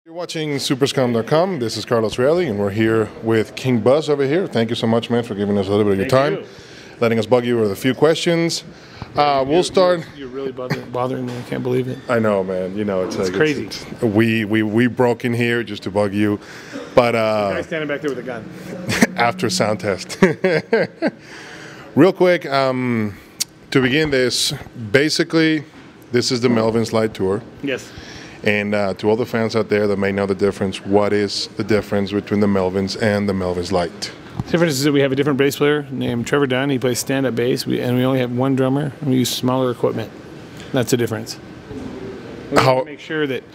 You're watching Superskum.com. This is Carlos Reilly, and we're here with King Buzz over here. Thank you so much, man, for giving us a little bit of your time, letting us bug you with a few questions. We'll start. You're really bothering me. I can't believe it. I know, man. You know, it's like, crazy. We broke in here just to bug you, but the guy standing back there with a gun. after sound test. Real quick, to begin this, basically, this is the Melvins Light Tour. Yes. And to all the fans out there that may know the difference, what is the difference between the Melvins and the Melvins Light? The difference is that we have a different bass player named Trevor Dunn. He plays stand-up bass, and we only have one drummer, and we use smaller equipment. That's the difference. We have to make sure that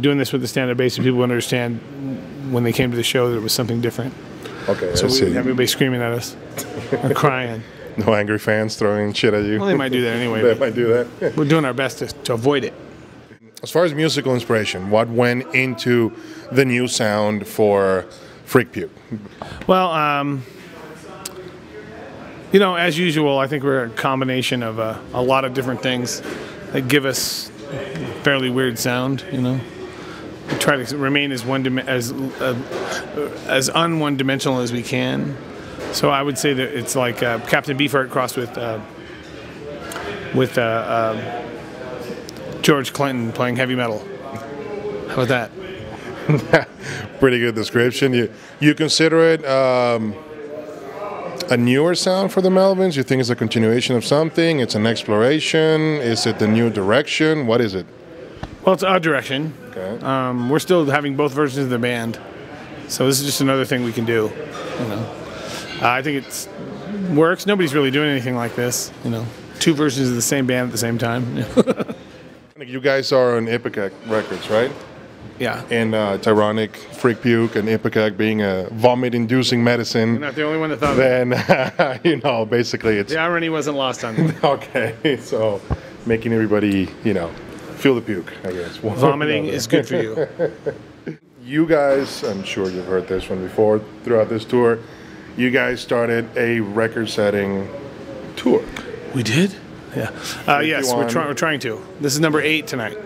doing this with the stand-up bass, people understand when they came to the show that it was something different. Okay, so we have everybody screaming at us or crying. No angry fans throwing shit at you? Well, they might do that anyway. They might do that. We're doing our best to avoid it. As far as musical inspiration, what went into the new sound for Freak Puke? Well, you know, as usual, I think we're a combination of a lot of different things that give us a fairly weird sound. You know, we try to remain as un-one-dimensional as we can. So I would say that it's like Captain Beefheart crossed with George Clinton playing heavy metal. How about that? Pretty good description. You consider it a newer sound for the Melvins? You think it's a continuation of something? It's an exploration? Is it the new direction? What is it? Well, it's our direction. Okay. We're still having both versions of the band, so this is just another thing we can do. You know, I think it works. Nobody's really doing anything like this. You know, two versions of the same band at the same time. You guys are on Ipecac Records, right? Yeah. And it's ironic, Freak Puke and Ipecac being a vomit-inducing medicine. You're not the only one that thought then, you know, basically it's... The irony wasn't lost on me. Okay, so making everybody, you know, feel the puke, I guess. Vomiting is good for you. You guys, I'm sure you've heard this one before, throughout this tour, you guys started a record-setting tour. We did? Yeah. Yes, we're trying to. This is number 8 tonight.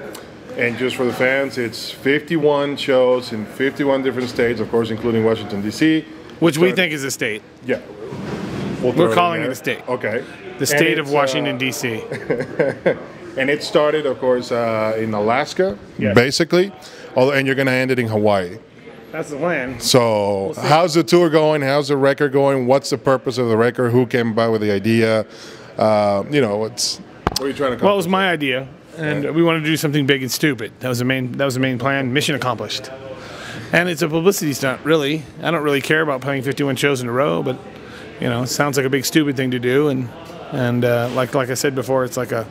And just for the fans, it's 51 shows in 51 different states, of course, including Washington, D.C. Which we think is a state. Yeah. We're calling it a state. Okay. The state of Washington, D.C. And it started, of course, in Alaska, yes, basically. And you're going to end it in Hawaii. That's the plan. So we'll how's the tour going? How's the record going? What's the purpose of the record? Who came by with the idea? You know, what are you trying to accomplish? Well, it was my idea, and we wanted to do something big and stupid. That was the main plan. Mission accomplished. And it's a publicity stunt, really. I don't really care about playing 51 shows in a row, but you know, it sounds like a big stupid thing to do. And like I said before, it's like a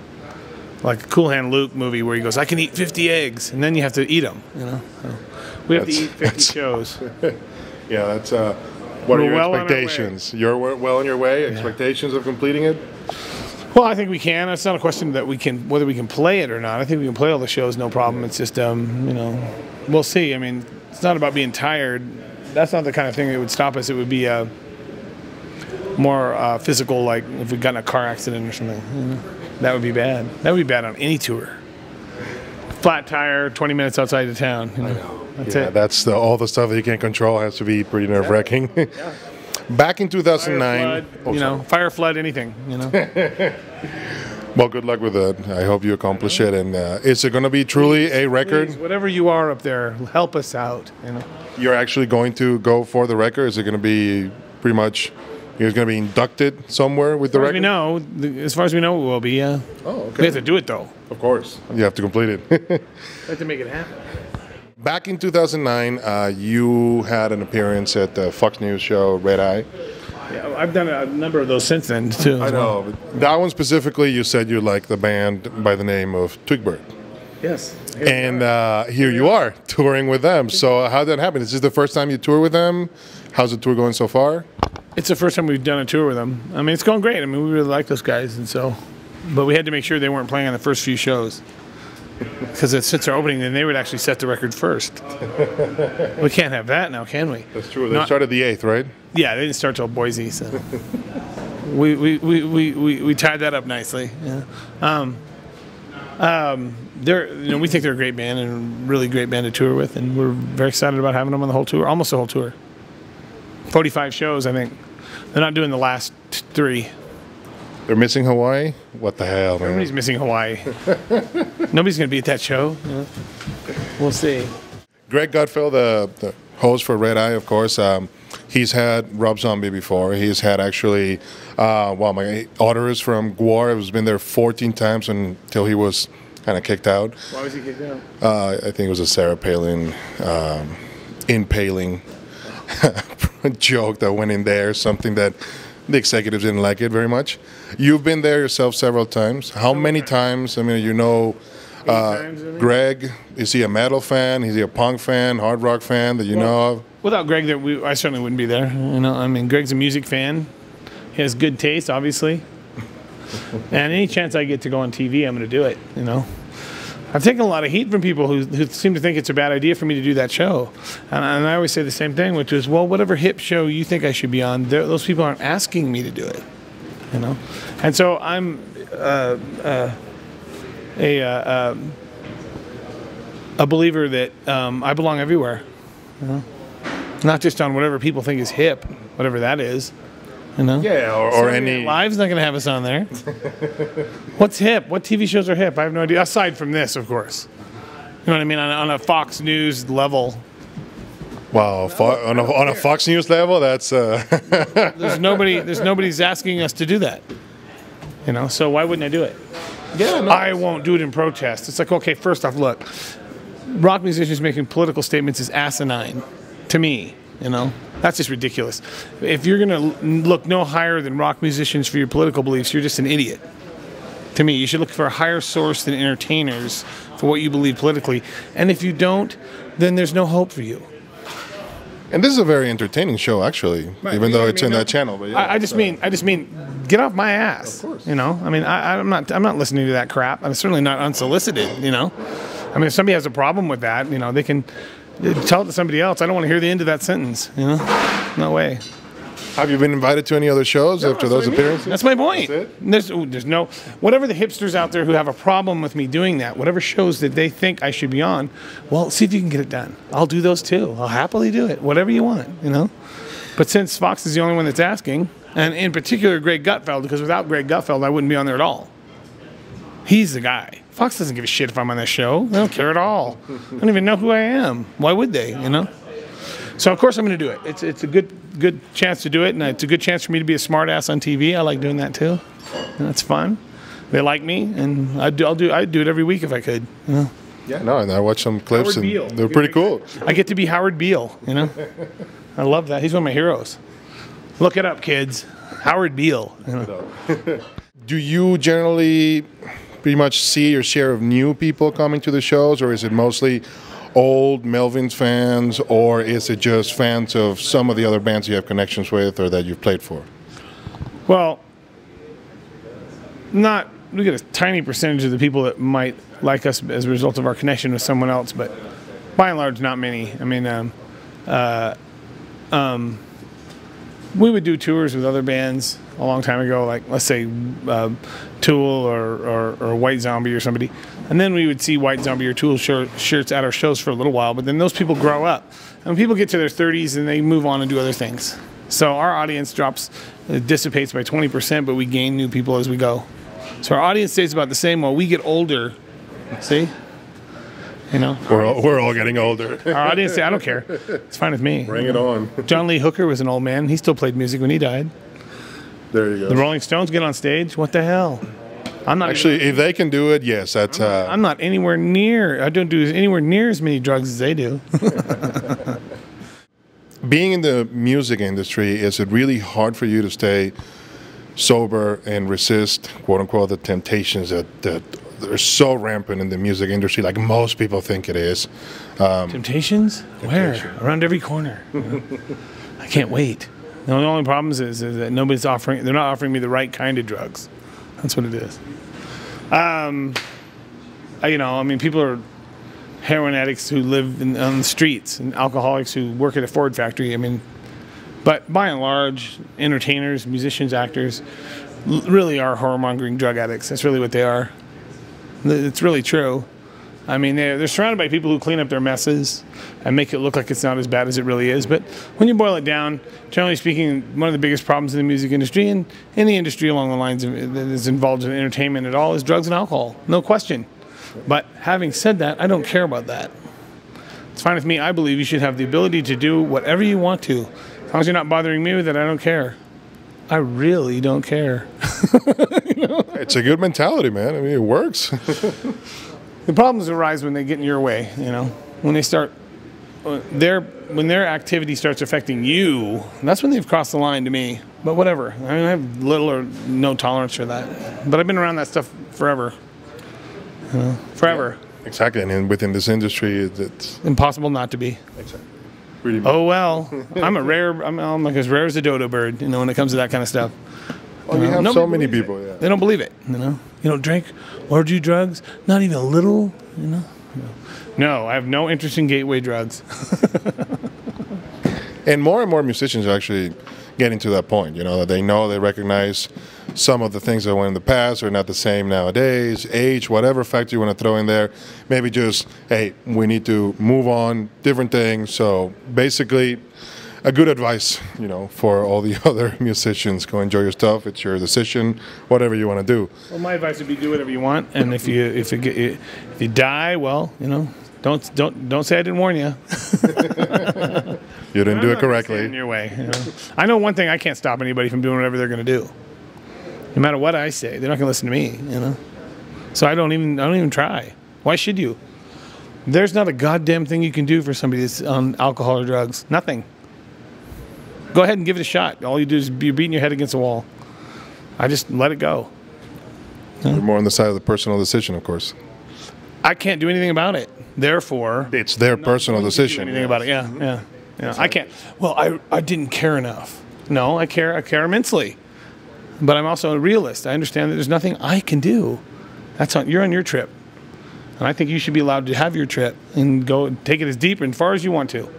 Cool Hand Luke movie where he goes, "I can eat 50 eggs," and then you have to eat them. You know, so we have to eat 50 shows. Yeah, that's. What are your expectations? You're well on your way. Expectations of completing it? Well, I think we can. It's not a question that whether we can play it or not. I think we can play all the shows, no problem. It's just, you know, we'll see. I mean, it's not about being tired. That's not the kind of thing that would stop us. It would be more physical, like if we got in a car accident or something. You know? That would be bad. That would be bad on any tour. Flat tire, 20 minutes outside of town. You know? That's it. That's all the stuff that you can't control has to be pretty nerve-wracking. Yeah. Back in 2009, fire, flood, anything. You know. Well, good luck with it. I hope you accomplish it. And is it going to be truly a record? Please, whatever you are up there, help us out. You know. You're actually going to go for the record? Is it going to be pretty much? You're going to be inducted somewhere with the record? As far as we know, it will be. Oh, okay. We have to do it though. Of course, you have to complete it. We have to make it happen. Back in 2009, you had an appearance at the Fox News show Red Eye. Yeah, I've done a number of those since then, too. I know. But that one specifically, you said you liked the band by the name of Twig Burke. Yes. And here you are, touring with them. So how did that happen? Is this the first time you tour with them? How's the tour going so far? It's the first time we've done a tour with them. I mean, it's going great. I mean, we really like those guys, and so, but we had to make sure they weren't playing on the first few shows. Because since they're opening, then they would actually set the record first. We can't have that now, can we? That's true. They started the 8th, right? Yeah, they didn't start till Boise, so we tied that up nicely. Yeah. We think they're a great band and a really great band to tour with, and we're very excited about having them on the whole tour, almost the whole tour. 45 shows, I think. They're not doing the last 3. They're missing Hawaii? What the hell, man? Everybody's missing Hawaii. Nobody's going to be at that show. We'll see. Greg Gutfeld, the host for Red Eye, of course, he's had Rob Zombie before. He's had actually, my Otters from Gwar has been there 14 times until he was kind of kicked out. Why was he kicked out? I think it was a Sarah Palin impaling joke that went in there, something that the executives didn't like it very much. You've been there yourself several times. How many times? I mean, Greg, is he a metal fan? Is he a punk fan, hard rock fan that you know of? Without Greg, I certainly wouldn't be there. I mean, Greg's a music fan. He has good taste, obviously. And any chance I get to go on TV, I'm going to do it. I've taken a lot of heat from people who seem to think it's a bad idea for me to do that show. And I always say the same thing, which is, well, whatever hip show you think I should be on, those people aren't asking me to do it. And so I'm a believer that I belong everywhere. Not just on whatever people think is hip, whatever that is. Yeah, or any. Live's not going to have us on there. What's hip? What TV shows are hip? I have no idea. Aside from this, of course. You know what I mean? On a Fox News level. Wow, on a Fox News level, that's. There's nobody's asking us to do that. So why wouldn't I do it? Yeah, no, I won't do it in protest. It's like, okay, first off, look, rock musicians making political statements is asinine to me. That's just ridiculous. If you're going to look no higher than rock musicians for your political beliefs, you're just an idiot. To me, you should look for a higher source than entertainers for what you believe politically. And if you don't, then there's no hope for you. And this is a very entertaining show, actually, even though it's in that channel. But yeah, I just mean, get off my ass. Of course. I'm not listening to that crap. I'm certainly not unsolicited. I mean, if somebody has a problem with that, they can tell it to somebody else. I don't want to hear the end of that sentence. No way. Have you been invited to any other shows after those appearances? That's my point. That's it? There's no, whatever the hipsters out there who have a problem with me doing that, whatever shows that they think I should be on, well, see if you can get it done. I'll do those too. I'll happily do it. Whatever you want, But since Fox is the only one that's asking, and in particular Greg Gutfeld, because without Greg Gutfeld, I wouldn't be on there at all. He's the guy. Fox doesn't give a shit if I'm on this show. They don't care at all. They don't even know who I am. Why would they, So, of course, I'm going to do it. It's a good chance to do it, and it's a good chance for me to be a smart ass on TV. I like doing that, too. That's fun. They like me, and I'd do it every week if I could. Yeah, no, and I watched some clips, and they're pretty cool. I get to be Howard Beale, I love that. He's one of my heroes. Look it up, kids. Howard Beale. Do you generally pretty much see your share of new people coming to the shows, or is it mostly old Melvins fans, or is it just fans of some of the other bands you have connections with or that you've played for? Well, we get a tiny percentage of the people that might like us as a result of our connection with someone else, but by and large, not many. I mean, we would do tours with other bands a long time ago, like let's say Tool or White Zombie or somebody, and then we would see White Zombie or Tool shirts at our shows for a little while, but then those people grow up, and when people get to their 30s and they move on and do other things. So our audience dissipates by 20%, but we gain new people as we go. So our audience stays about the same while we get older. See? We're all getting older. Our audience, I don't care. It's fine with me. Bring it on. John Lee Hooker was an old man. He still played music when he died. There you go. The Rolling Stones get on stage. What the hell? I'm not actually. If they can do it, yes, that's. I'm not anywhere near. I don't do anywhere near as many drugs as they do. Being in the music industry, is it really hard for you to stay sober and resist, quote unquote, the temptations that are so rampant in the music industry, like most people think it is? Temptations? Where? Around every corner. I can't wait. The only problem is that they're not offering me the right kind of drugs. That's what it is. People are heroin addicts who live on the streets and alcoholics who work at a Ford factory. But by and large, entertainers, musicians, actors really are whoremongering drug addicts. That's really what they are. It's really true. I mean, they're surrounded by people who clean up their messes and make it look like it's not as bad as it really is. But when you boil it down, generally speaking, one of the biggest problems in the music industry and any industry along the lines that is involved in entertainment at all is drugs and alcohol. No question. But having said that, I don't care about that. It's fine with me. I believe you should have the ability to do whatever you want to. As long as you're not bothering me with it, I don't care. I really don't care. You know? It's a good mentality, man. I mean, it works. The problems arise when they get in your way, you know. When they start, when their activity starts affecting you, that's when they've crossed the line to me. But whatever. I mean, I have little or no tolerance for that. But I've been around that stuff forever. Forever. Yeah, exactly. And within this industry, it's impossible not to be. Exactly. Really oh, well. I'm like as rare as a dodo bird, you know, when it comes to that kind of stuff. Well, you have so many people, yeah. They don't believe it, you know. You don't drink or do drugs, not even a little, you know. No, I have no interest in gateway drugs. And more musicians are actually getting to that point, you know, that they recognize some of the things that went in the past are not the same nowadays, age, whatever factor you want to throw in there. Maybe just, hey, we need to move on, different things. So basically, a good advice, you know, for all the other musicians. Go enjoy your stuff. It's your decision, whatever you want to do. Well, my advice would be do whatever you want, and if you die, well, you know, don't say I didn't warn you. You didn't do it correctly. In your way, you know? I know one thing: I can't stop anybody from doing whatever they're going to do. No matter what I say, they're not going to listen to me, you know. So I don't even try. Why should you? There's not a goddamn thing you can do for somebody that's on alcohol or drugs. Nothing. Go ahead and give it a shot. All you do is you're beating your head against the wall. I just let it go. You're more on the side of the personal decision, of course. I can't do anything about it. Therefore, it's their personal decision. Anything about it? Yeah. I can't. Well, I didn't care enough. No, I care. I care immensely. But I'm also a realist. I understand that there's nothing I can do. You're on your trip, and I think you should be allowed to have your trip and go take it as deep and far as you want to.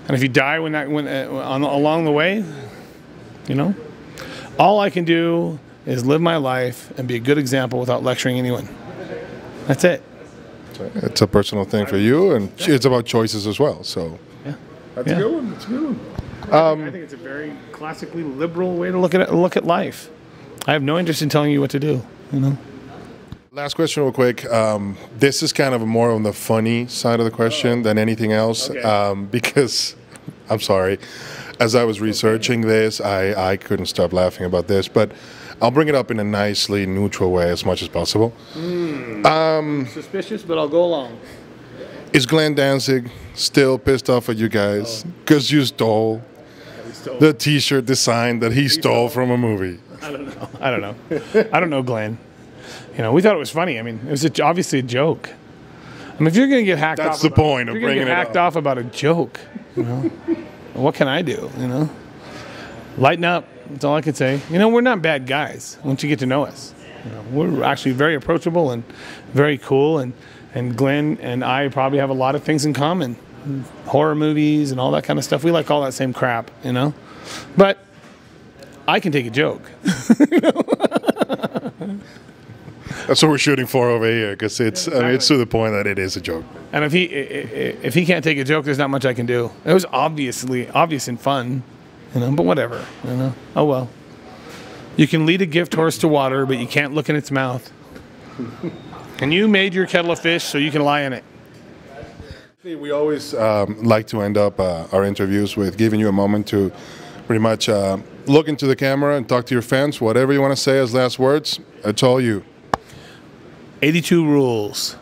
And if you die along the way, you know, all I can do is live my life and be a good example without lecturing anyone. That's it. It's a personal thing for you, and it's about choices as well. So yeah, that's a good one. That's a good one. I think it's a very classically liberal way to look at life. I have no interest in telling you what to do. You know. Last question, real quick. This is kind of more on the funny side of the question than anything else, because I'm sorry. As I was researching this, I couldn't stop laughing about this, but I'll bring it up in a nicely neutral way as much as possible. Suspicious, but I'll go along. Is Glenn Danzig still pissed off at you guys because you stole the T-shirt design that he stole from a movie? I don't know. I don't know Glenn. You know, we thought it was funny. I mean, it was obviously a joke. I mean, if you're going to get hacked off, that's the point of bringing it up. If you're going to get hacked off about a joke, you know, what can I do? You know, lighten up. That's all I can say. You know, we're not bad guys once you get to know us. You know, we're actually very approachable and very cool. And Glenn and I probably have a lot of things in common. Horror movies and all that kind of stuff. We like all that same crap, you know. But I can take a joke. You know? That's what we're shooting for over here, because it's it's to the point that it is a joke. And if he can't take a joke, there's not much I can do. It was obvious and fun, you know. But whatever, you know. Oh well. You can lead a gift horse to water, but you can't look in its mouth. And you made your kettle of fish, so you can lie in it. We always like to end up our interviews with giving you a moment to pretty much look into the camera and talk to your fans. Whatever you want to say as last words, it's all you. 82 rules.